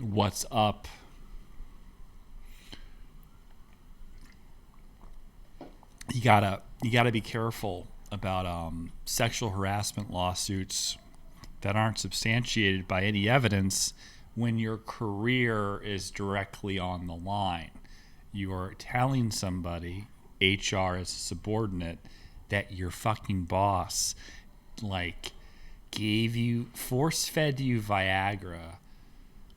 What's up? You gotta be careful about sexual harassment lawsuits that aren't substantiated by any evidence when your career is directly on the line. You are telling somebody, HR as a subordinate, that your fucking boss like force fed you Viagra,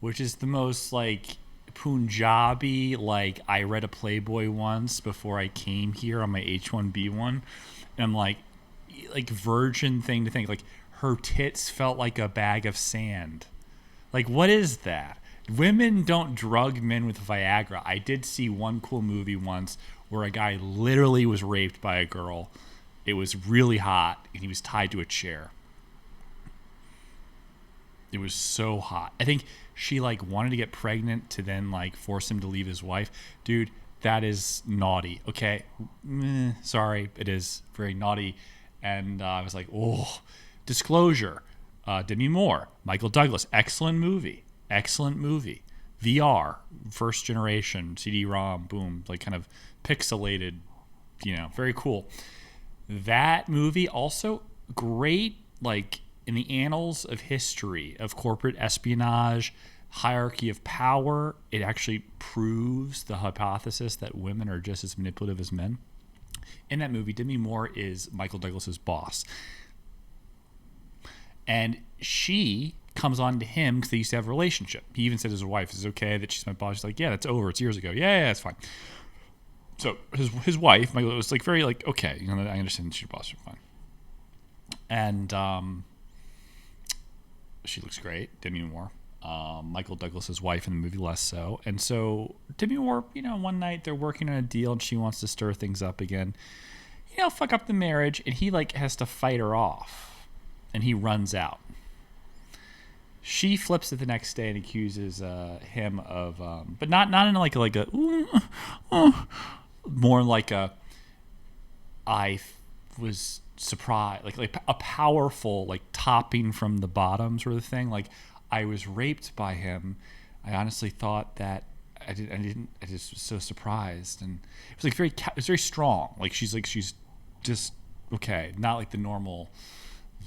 which is the most like Punjabi, like I read a Playboy once before I came here on my H1B1, and I'm like virgin thing to think. Like her tits felt like a bag of sand. Like what is that? Women don't drug men with Viagra. I did see one cool movie once where a guy literally was raped by a girl. It was really hot and he was tied to a chair. It was so hot. I think she like wanted to get pregnant to then like force him to leave his wife. Dude, that is naughty. Okay, sorry, it is very naughty. And I was like, oh, Disclosure, Demi Moore, Michael Douglas, excellent movie. VR, first generation CD-ROM, boom, like kind of pixelated, very cool. That movie also great, like in the annals of history of corporate espionage, hierarchy of power. It actually proves the hypothesis that women are just as manipulative as men. In that movie, Demi Moore is Michael Douglas's boss. And she comes on to him because they used to have a relationship. He even said to his wife, is it okay that she's my boss? She's like, yeah, that's over. It's years ago. Yeah, it's fine. So his wife, Michael, was like very like, okay, I understand she's your boss. You're fine. And she looks great, Demi Moore. Michael Douglas's wife in the movie less so. And so Demi Moore, one night they're working on a deal and she wants to stir things up again. Fuck up the marriage, and he like has to fight her off. And he runs out. She flips it the next day and accuses him of, but not in like a more like a I was surprised, like a powerful like topping from the bottom sort of thing. Like I was raped by him. I honestly thought that I just was so surprised, and it was like it was very strong. Like she's just okay, not like the normal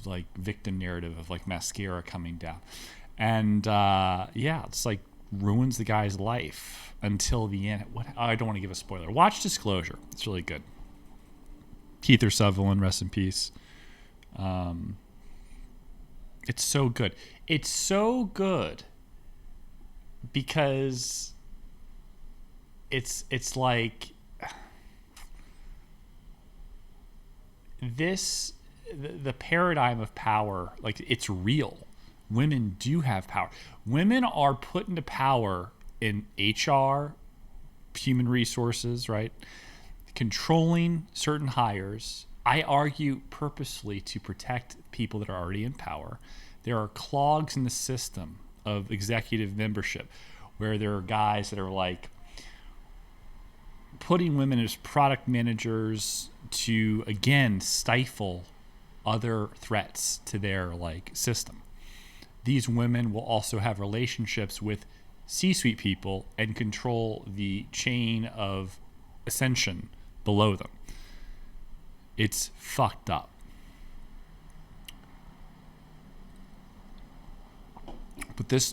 like victim narrative of like mascara coming down. And it's like ruins the guy's life until the end. I don't want to give a spoiler. Watch Disclosure. It's really good. Keith Sutherland, rest in peace. It's so good. It's so good because it's like the paradigm of power, like it's real. Women do have power. Women are put into power in HR, human resources, right? Controlling certain hires. I argue purposely to protect people that are already in power. There are clogs in the system of executive membership where there are guys that are like putting women as product managers to, again, stifle other threats to their like system. These women will also have relationships with C-suite people and control the chain of ascension below them. It's fucked up. But this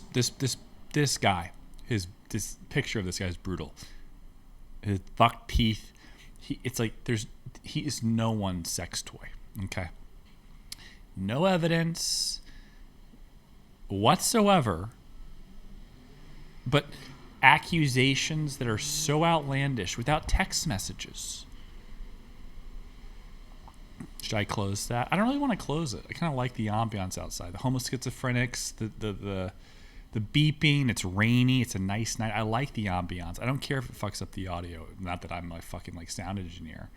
guy, this picture of this guy is brutal. His buck teeth. It's like he is no one's sex toy. Okay. No evidence whatsoever, but accusations that are so outlandish without text messages. Should I close that? I don't really want to close it. I kind of like the ambiance outside. The homo schizophrenics, the beeping. It's rainy. It's a nice night. I like the ambiance. I don't care if it fucks up the audio. Not that I'm a fucking like sound engineer.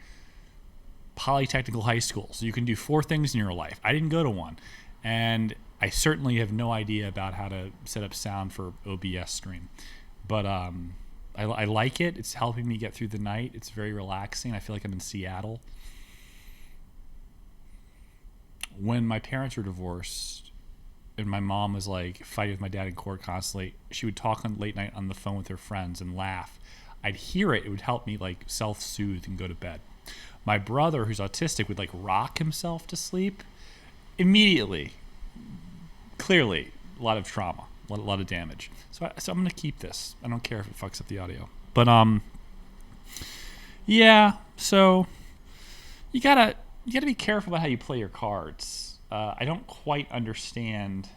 Polytechnical high school. So you can do 4 things in your life. I didn't go to one. And I certainly have no idea about how to set up sound for OBS stream. But I like it. It's helping me get through the night. It's very relaxing. I feel like I'm in Seattle. When my parents were divorced, and my mom was like fighting with my dad in court constantly, she would talk on late night on the phone with her friends and laugh. I'd hear it. It would help me like self-soothe and go to bed. My brother, who's autistic, would like rock himself to sleep immediately. Clearly, a lot of trauma, a lot of damage. So I'm gonna keep this. I don't care if it fucks up the audio. But yeah. So you gotta be careful about how you play your cards. I don't quite understand.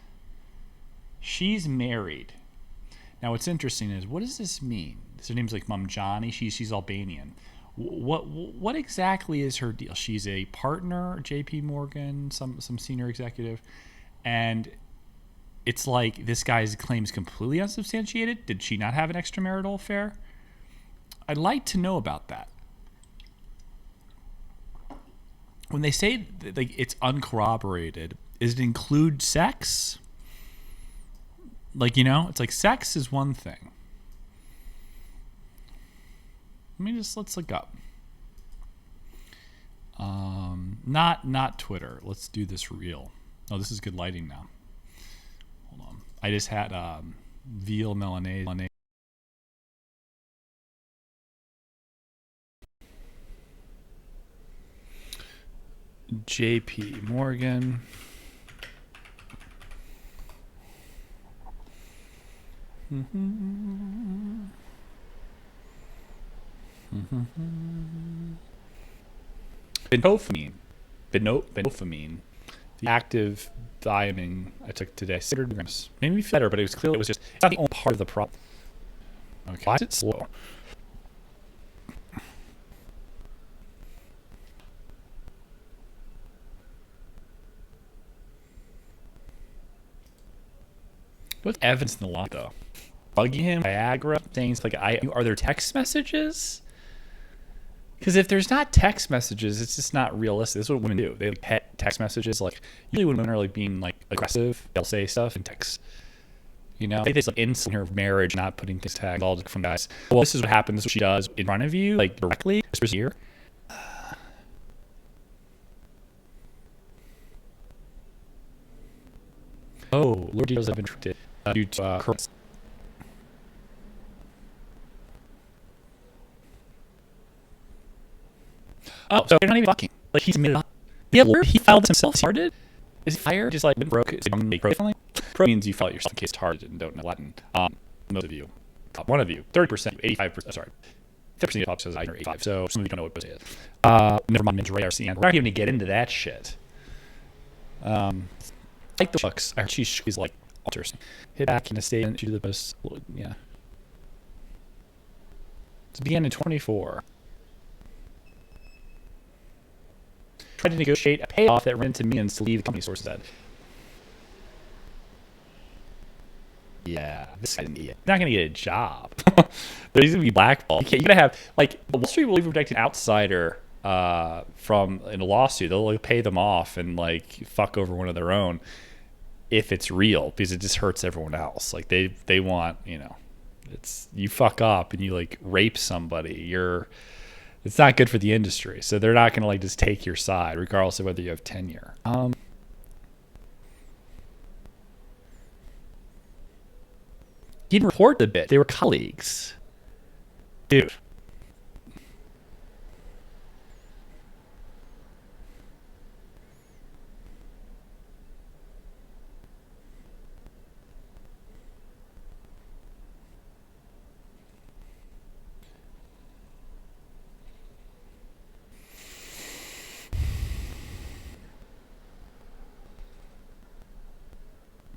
She's married. Now, what's interesting is, what does this mean? Her name's like Mom Johnny. She's Albanian. What exactly is her deal? She's a partner, J.P. Morgan, some senior executive, and it's like this guy's claims completely unsubstantiated. Did she not have an extramarital affair? I'd like to know about that. When they say that, like, it's uncorroborated, does it include sex? Like, it's like sex is one thing. Let's look up. Not Twitter. Let's do this real. Oh, this is good lighting now. Hold on. I just had veal Milanese. J.P. Morgan. Benofamine, the active thiamine I took today, 600 grams. Made me feel better, but it was just it's not the only part of the problem. Okay, why is it slow? What's evidence in the law, though? Bugging him, Viagra, things like are there text messages? Because if there's not text messages, it's just not realistic. This is what women do. They pet text messages. Like, usually when women are like being like aggressive, they'll say stuff in text. It's like in her marriage, not putting things tags all from guys. Well, this is what happens. This is what she does in front of you, like directly. This year. Oh, Lord deals have been treated due to corruption. Oh, so they're not even fucking. Like, he's made it up. Yeah, he filed this himself. Started? Is he fired? Just like broke? Is it pro? Pro means you file it yourself in case it's hard and don't know Latin. Most of you, one of you, 30%, 85%. Sorry, 50% of the top says I 85. So some of you don't know what it is. Never mind, Ray RC. We're not even gonna get into that shit. Like the books. I heard she's like alters. Hit back in a statement to the post. Yeah. It's began in 24. Tried to negotiate a payoff that ran into millions to leave the company, source said. Yeah, this guy's an idiot. He's not going to get a job. He's going to be blackballed. You're going to have, like, Wall Street will even protect an outsider from in a lawsuit. They'll like, pay them off and, like, fuck over one of their own if it's real, because it just hurts everyone else. Like, they want, it's, you fuck up and you, like, rape somebody, it's not good for the industry. So they're not going to like just take your side, regardless of whether you have tenure. He didn't report the bit. They were colleagues. Dude.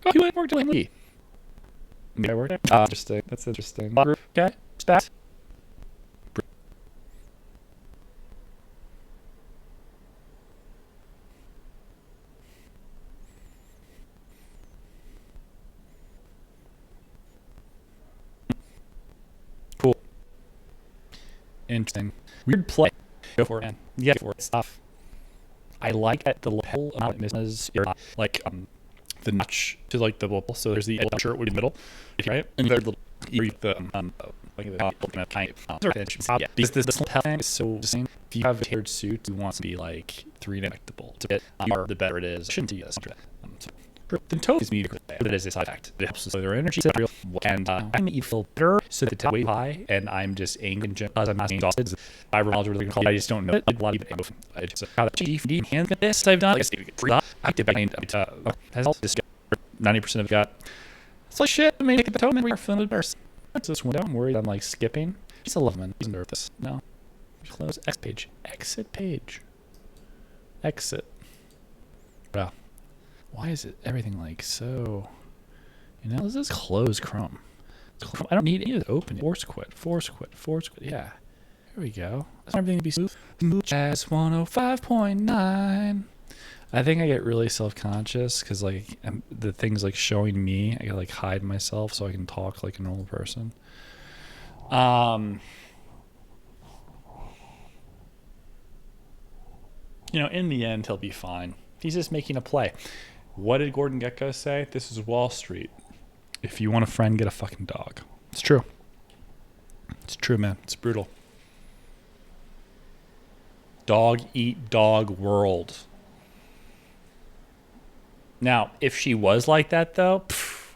Oh, you worked with me. I worked there. Interesting. That's interesting. Group. Okay. Stats. Cool. Interesting. Weird play. Go for it, man. Yeah, go for it. Stuff. I like that the whole amount of business, like the notch to like the bubble. So there's the shirt would be in the middle, right? And there's the yeah. Because this thing is so insane. If you have a tailored suit, you want to be like 3 injectable to get the better it is. Shouldn't do this. then totally is music. That is a side effect. It helps with their energy, and I make you feel better so that it's way high, and I'm just angry because I'm not exhausted. I just don't know. A lot of people. It's how the GD and this I've done. Like I did has all this 90% of it got. It's like shit. I mean, the totem we are feeling embarrassed. That's this window. I'm worried. I'm like skipping. Just 11. He's nervous. This. No. Close. Exit page. Exit page. Exit. Wow. Why is it everything like so? You know, let's just close Chrome. I don't need any of it open. Force quit. Force quit. Force quit. Yeah. Here we go. Everything to be smooth. Smooth Jazz 105.9. I think I get really self-conscious because like the things like showing me, I gotta like hide myself so I can talk like a normal person. You know, in the end, he'll be fine. He's just making a play. What did Gordon Gekko say? This is Wall Street. If you want a friend, get a fucking dog. It's true. It's true, man. It's brutal. Dog eat dog world. Now, if she was like that, though,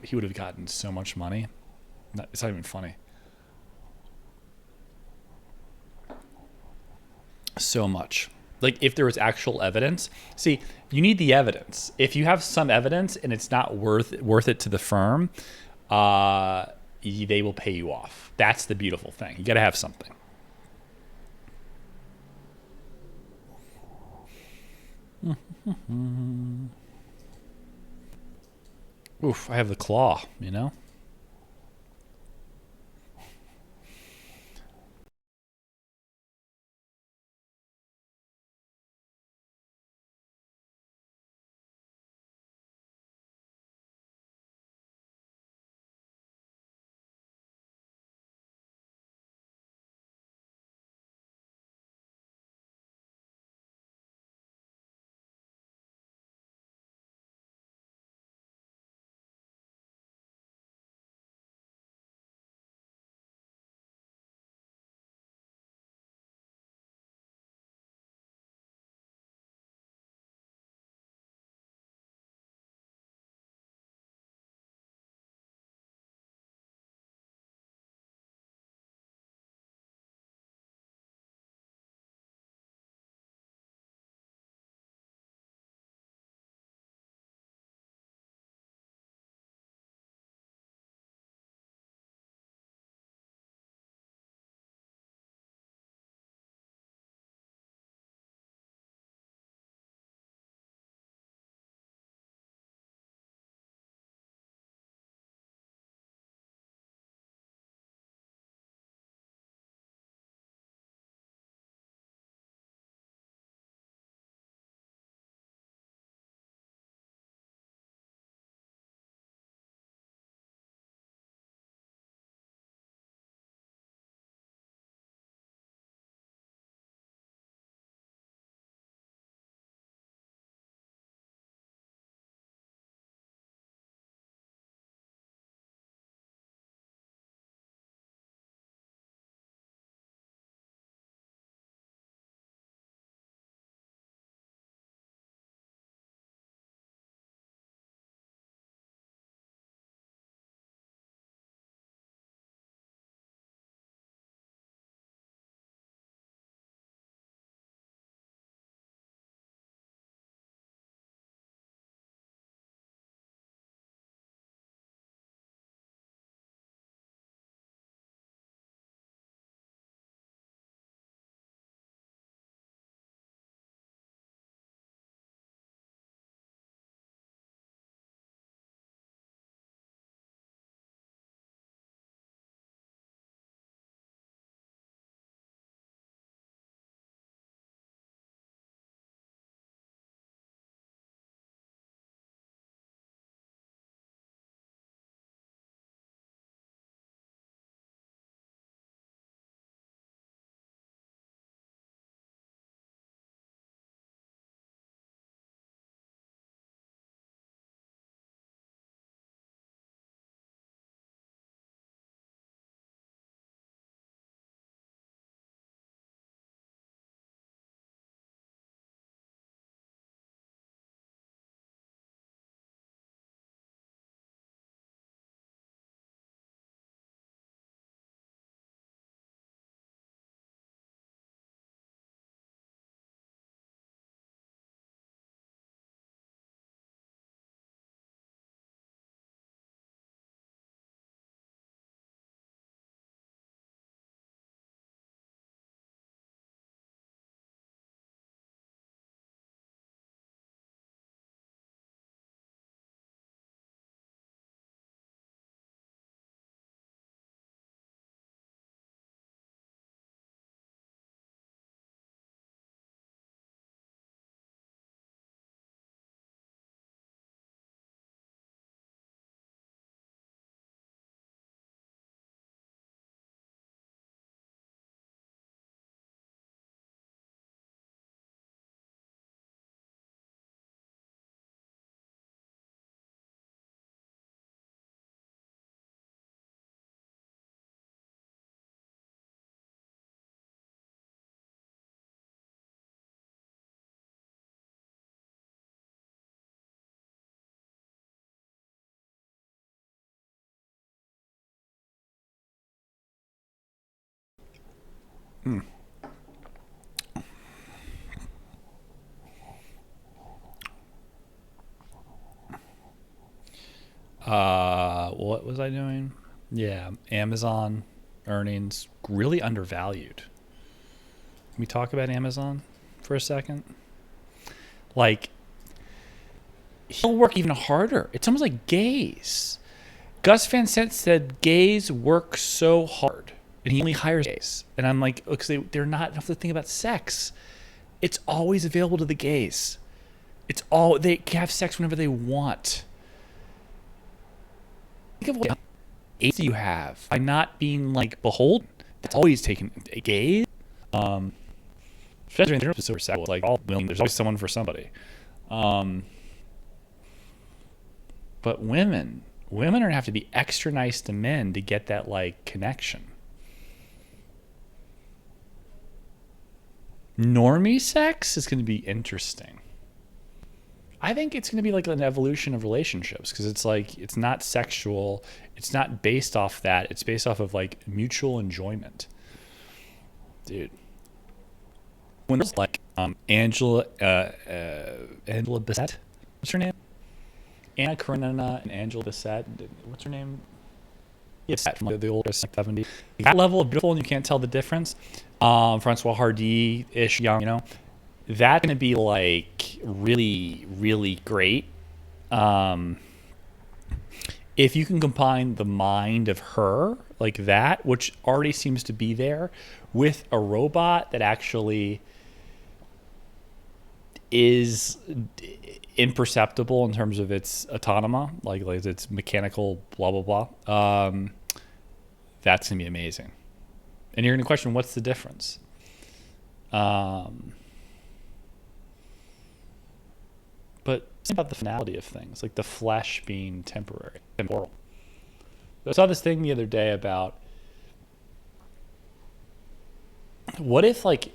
he would have gotten so much money. It's not even funny. So much. Like, if there was actual evidence. See, you need the evidence. If you have some evidence and it's not worth it to the firm, they will pay you off. That's the beautiful thing. You got to have something. Oof, I have the claw, you know? What was I doing? Yeah, Amazon earnings really undervalued. Can we talk about Amazon for a second? Like, he'll work even harder. It's almost like gays. Gus Van Sant said gays work so hard, and he only hires gays. And I'm like, because they're not enough to think about sex. It's always available to the gays. It's all they can have sex whenever they want. Think of what aids you have by not being like beholden. It's always taken gays. Especially in the super sexual, like all women, there's always someone for somebody. But women are gonna have to be extra nice to men to get that like connection. Normie sex is gonna be interesting. I think it's going to be like an evolution of relationships because it's like it's not sexual, it's not based off that, it's based off of like mutual enjoyment. Dude, when there's like Angela Bassett, what's her name? Anna Karenina and Angela Bassett, what's her name? Yeah, Bassett from like the old 70s. That level of beautiful and you can't tell the difference. Francois Hardy-ish, young, you know. That's going to be like really, really great. If you can combine the mind of her like that, which already seems to be there, with a robot that actually is imperceptible in terms of its autonomy, like its mechanical blah, blah, blah, that's going to be amazing. And you're going to question, what's the difference? But it's about the finality of things, like the flesh being temporary, temporal. I saw this thing the other day about what if, like,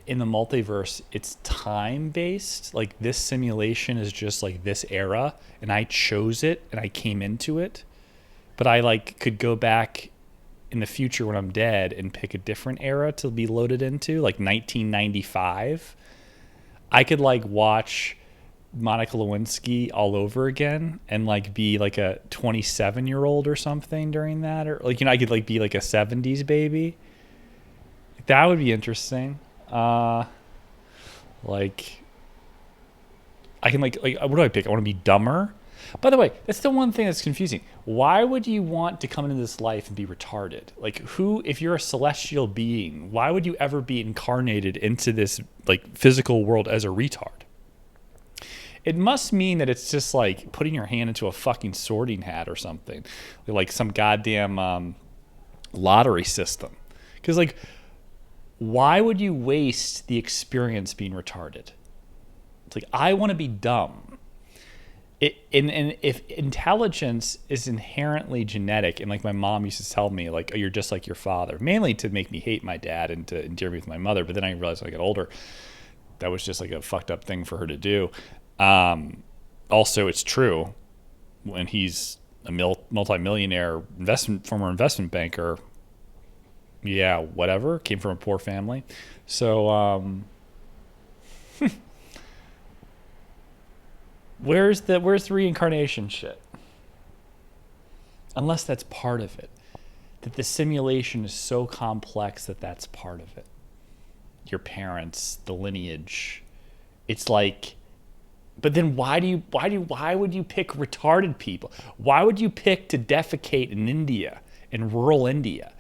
in the multiverse, it's time-based? Like, this simulation is just, like, this era, and I chose it, and I came into it. But I, like, could go back in the future when I'm dead and pick a different era to be loaded into, like 1995. I could, like, watch Monica Lewinsky all over again and like be like a 27-year-old or something during that, or like, you know, I could like be like a 70s baby. That would be interesting. Like I can like what do I pick? I want to be dumber. By the way, that's the one thing that's confusing. Why would you want to come into this life and be retarded? Like, who, if you're a celestial being, why would you ever be incarnated into this like physical world as a retard? It must mean that it's just like putting your hand into a fucking sorting hat or something, like some goddamn lottery system. Because like, why would you waste the experience being retarded? It's like, I want to be dumb. And if intelligence is inherently genetic, and like my mom used to tell me, like, oh, you're just like your father, mainly to make me hate my dad and to endear me with my mother. But then I realized when I got older, that was just like a fucked up thing for her to do. Also, it's true when he's a multi-millionaire former investment banker. Yeah, whatever. Came from a poor family. So, where's the reincarnation shit? Unless that's part of it. That the simulation is so complex that that's part of it. Your parents, the lineage. It's like, but then why would you pick retarded people? Why would you pick to defecate in India, in rural India?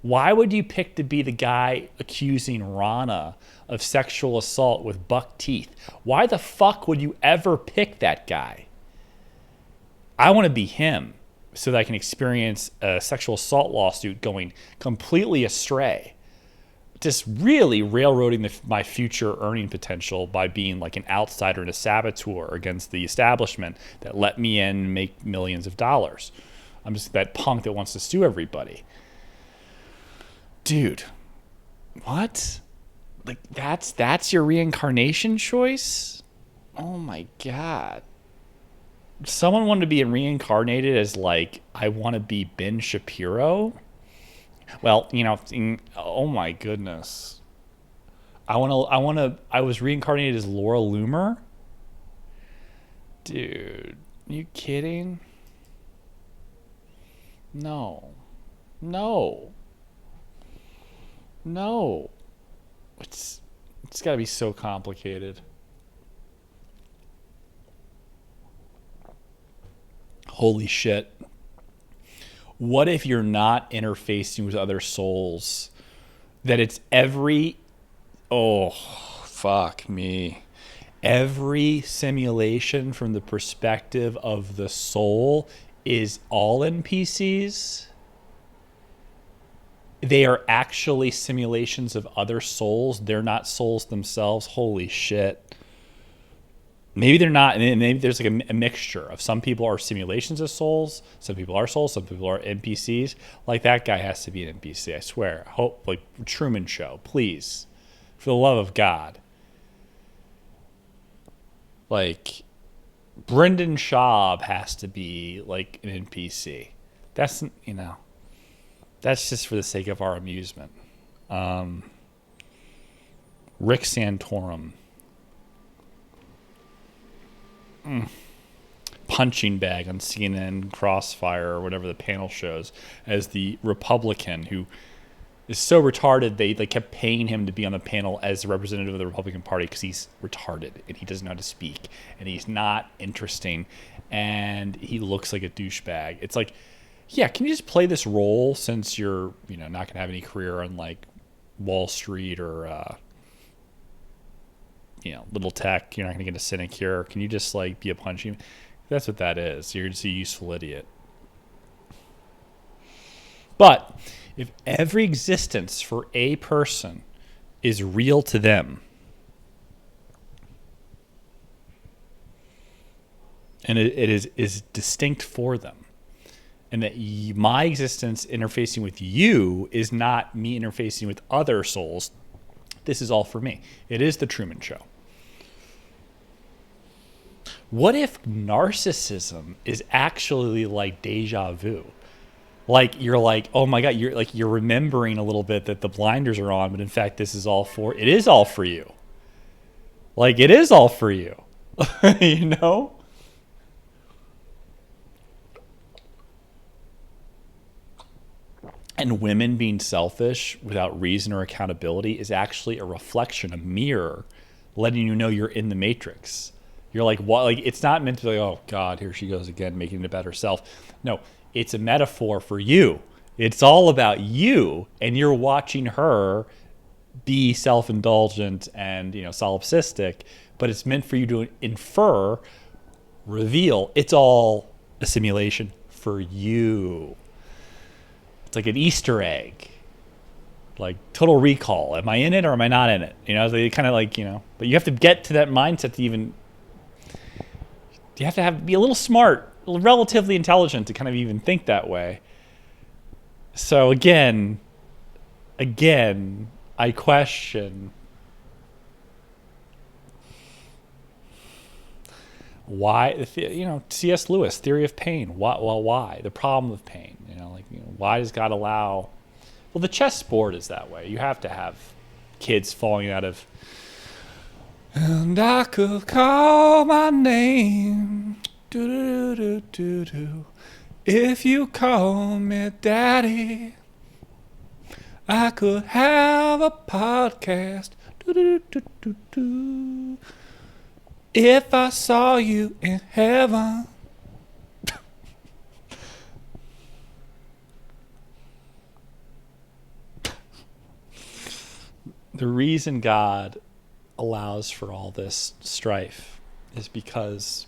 Why would you pick to be the guy accusing Rana of sexual assault with buck teeth? Why the fuck would you ever pick that guy? I want to be him so that I can experience a sexual assault lawsuit going completely astray. Just really railroading my future earning potential by being like an outsider and a saboteur against the establishment that let me in and make millions of dollars. I'm just that punk that wants to sue everybody. Dude, what? Like that's your reincarnation choice? Oh my God. Someone wanted to be reincarnated as like, I want to be Ben Shapiro. Well, oh my goodness. I was reincarnated as Laura Loomer? Dude, you kidding? No. No. No. It's got to be so complicated. Holy shit. What if you're not interfacing with other souls? That it's oh, fuck me. Every simulation from the perspective of the soul is all NPCs. They are actually simulations of other souls. They're not souls themselves. Holy shit. Maybe they're not, and maybe there's like a mixture of some people are simulations of souls, some people are souls, some people are NPCs. Like that guy has to be an NPC, I swear. Hope, like Truman Show, please, for the love of God. Like Brendan Schaub has to be like an NPC. That's that's just for the sake of our amusement. Rick Santorum. Punching bag on CNN Crossfire or whatever the panel shows as the Republican who is so retarded they kept paying him to be on the panel as a representative of the Republican Party because he's retarded and he doesn't know how to speak and he's not interesting and he looks like a douchebag. It's like, yeah, can you just play this role since you're not going to have any career on like Wall Street or little tech. You're not going to get a sinecure. Can you just like be a punching? That's what that is. You're just a useful idiot. But if every existence for a person is real to them, and it is distinct for them, and that my existence interfacing with you is not me interfacing with other souls, this is all for me. It is the Truman Show. What if narcissism is actually like deja vu? Like you're like, oh my God, you're remembering a little bit that the blinders are on, but in fact it is all for you. Like it is all for you. And women being selfish without reason or accountability is actually a reflection, a mirror, letting you know you're in the matrix. You're like, what? Like, it's not meant to be like, oh God, here she goes again, making it about herself. No, it's a metaphor for you. It's all about you, and you're watching her be self-indulgent and solipsistic, but it's meant for you to infer, reveal. It's all a simulation for you. It's like an Easter egg, like Total Recall. Am I in it or am I not in it? They kind of like, but you have to get to that mindset to even, you have to be a little smart, relatively intelligent to kind of even think that way. So again, I question why, C.S. Lewis, Theory of Pain. Why? The problem of pain. Why does God allow? Well, the chessboard is that way. You have to have kids falling out of. And I could call my name, do-do-do-do-do. If you call me daddy, I could have a podcast, do-do-do-do-do. If I saw you in heaven. The reason God allows for all this strife is because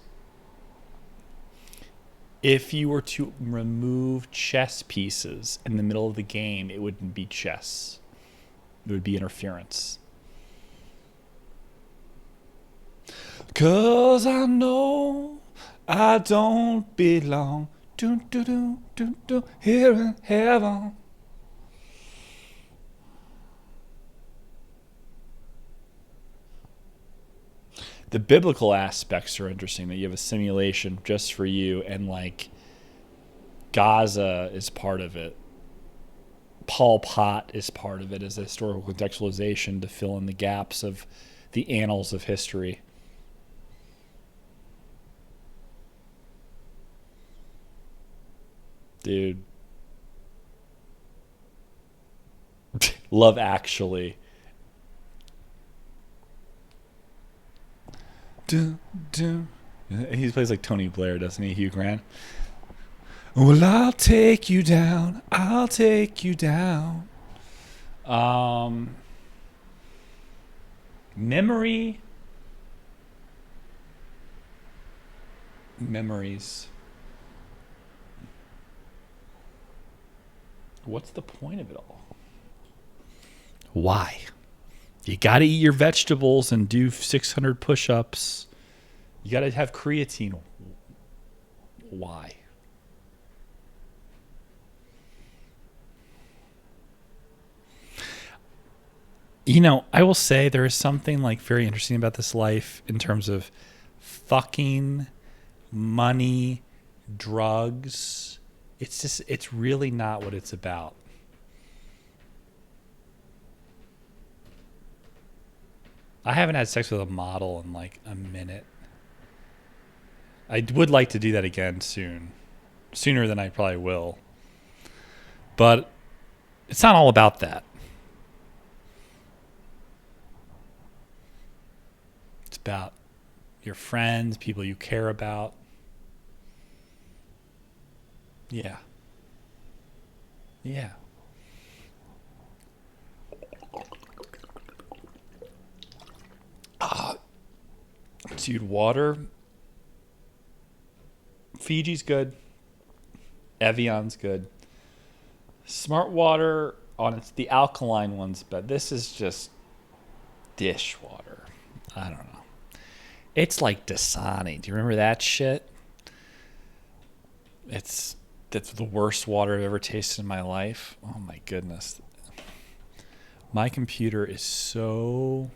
if you were to remove chess pieces in the middle of the game, it wouldn't be chess. It would be interference. 'Cause I know I don't belong here in heaven. The biblical aspects are interesting, that you have a simulation just for you, and like Gaza is part of it. Pol Pot is part of it as a historical contextualization to fill in the gaps of the annals of history. Dude. Love Actually. Dun, dun. He plays like Tony Blair, doesn't he, Hugh Grant? Well, I'll take you down. I'll take you down. Um, Memory. Memories. What's the point of it all? Why? You got to eat your vegetables and do 600 push-ups. You got to have creatine. Why? You know, I will say there is something like very interesting about this life in terms of fucking money, drugs. It's really not what it's about. I haven't had sex with a model in like a minute. I would like to do that again soon, sooner than I probably will. But it's not all about that. It's about your friends, people you care about. Yeah. Yeah. Dude, water. Fiji's good. Evian's good. Smart water on it's the alkaline ones, but this is just dishwater. I don't know. It's like Dasani. Do you remember that shit? That's the worst water I've ever tasted in my life. Oh my goodness. My computer is so